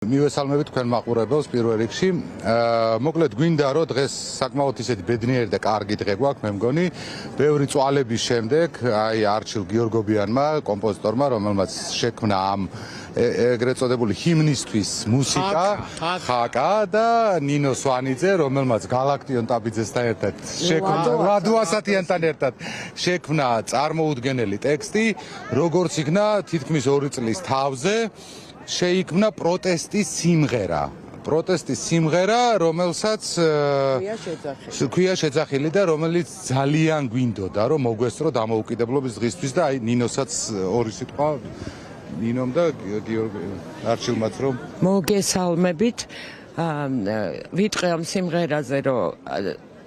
მივესალმებით თქვენ მაყურებელს პირველ რიგში. მოკლედ გვინდა რომ დღეს საკმაოდ ისეთი ბედნიერი და კარგი დღე გვაქვს, მე მგონი. ბევრი წვალების შემდეგ, აი არჩილ გიორგობიანმა, კომპოზიტორმა, რომელმაც შექმნა ამ ეგრეთ წოდებული ჰიმნისთვის მუსიკა, ხაკა და ნინო სვანიძე, რომელმაც გალაქტიონ ტაბიძესთან ერთად შექმნა, ლადუასათიანთან ერთად შექმნა წარმოუდგენელი ტექსტი, როგორც იქნა თითქმის 2 წლის თავზე შეიქმნა პროტესტის სიმღერა. პროტესტის სიმღერა, რომელსაც ქვია შეძახილი და რომელიც ძალიან გვინდოდა, რომ მოგვესწრო დამოუკიდებლობის დღისთვის და აი ნინოსაც ორი სიტყვა ნინომ და გიორგი არჩილმაც რომ მოგესალმებით. ვიტყვი ამ სიმღერაზე, რომ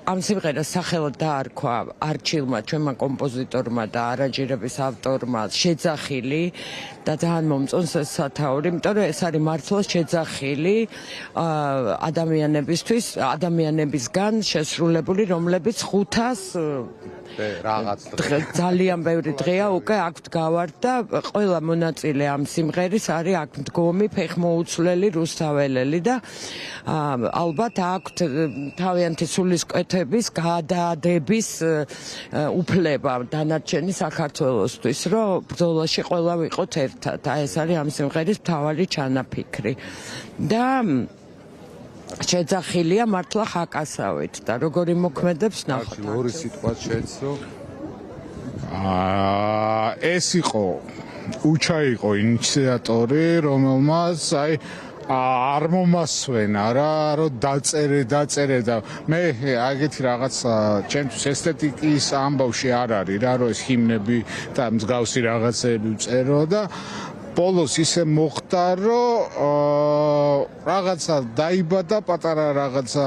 ამ სიმღერას სახელად დაარქვა არჩილმა, ჩვენმა კომპოზიტორმა და არანჟირების ავტორმა შეძახილი და ძალიან მომწონს ეს სათაური, იმიტომ რომ ეს არის მართლა შეძახილი ადამიანებისთვის, ადამიანებისგან შესრულებული, რომლებიც 500 რაღაც ძალიან ბევრი დღეა უკვე აქვთ გავართ და ყველა მონაწილე ამ სიმღერის არის აქ მდგომი ფეხმოუცვლელი რუსთაველელი და ალბათ აქვთ თავიანთი სულისკვეთების გადადების უფლება დანარჩენი საქართველოსთვის, რომ ბრძოლაში ყველა ვიყოთ ერთად. ეს არის ამ სიმღერის მთავარი ჩანაფიქრი. და შეძახილია მართლა ხაკასავით და როგორი მოქმედებს ნახოთ. ორი სიტყვა შეეცო. ეს იყო უჩა იყო ინიციატორი, რომელმაც აი არ მომასვენა რა, რომ დაწერე და მე აგეთი რაღაც ჩემთვის ესთეტიკის ამბავში არ არის რა, რომ ეს ჰიმნები და მსგავსი რაღაცები წერო და ბოლოს ისე მოხდა, რომ რაღაცა დაიბადა პატარა რაღაცა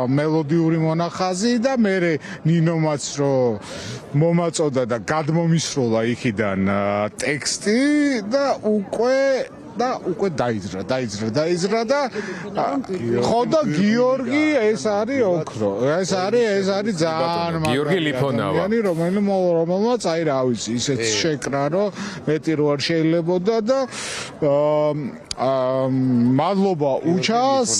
მელოდიური მონახაზი და მე ნინომაც რომ მომაწოდა და გადმომისროლა იქიდან ტექსტი და უკვე დაიძრა და ხო და გიორგი ეს არის ოქრო. ეს არის ძალიან გიორგი ლიფონავა, რომელმაც აი რა ვიცი, ისეთ შეკრა, რომ მეტი რო არ შეიძლებოდა და მადლობა უჩას,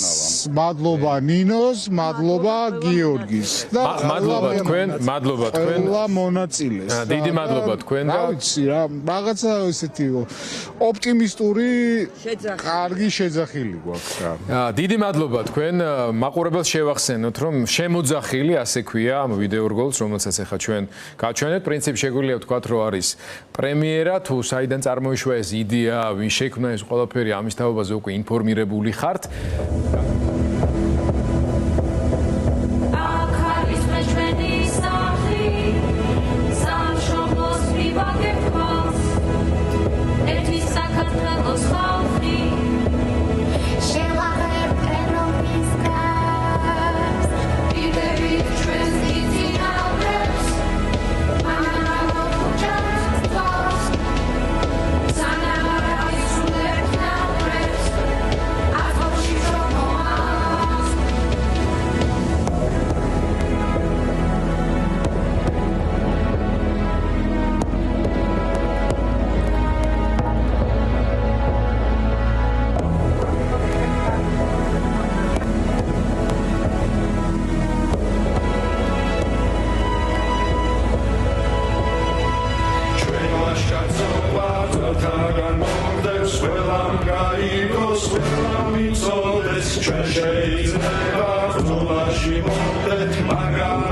მადლობა ნინოს, მადლობა გიორგის და მადლობა თქვენ მონაწილეს. დიდი მადლობა თქვენ და ვიცი რა, რაღაცა ესეთი ოპტიმისტური კარგი შეძახილი გვაქვს რა. დიდი მადლობა თქვენ. მაყურებელს შევახსენოთ, რომ შემოძახილი, ასე ქვია ამ ვიდეორგოლს, რომელსაც ახლა ჩვენ გავჩვენეთ. პრინციპი შეგვიძლია ვთქვათ, რომ არის პრემიერა, თუ საიდან წარმოიშვა ეს იდეა, ვინ შექმნა ეს ყველაფერი, ამის თაობაზე უკვე ინფორმირებული ხართ. Magam,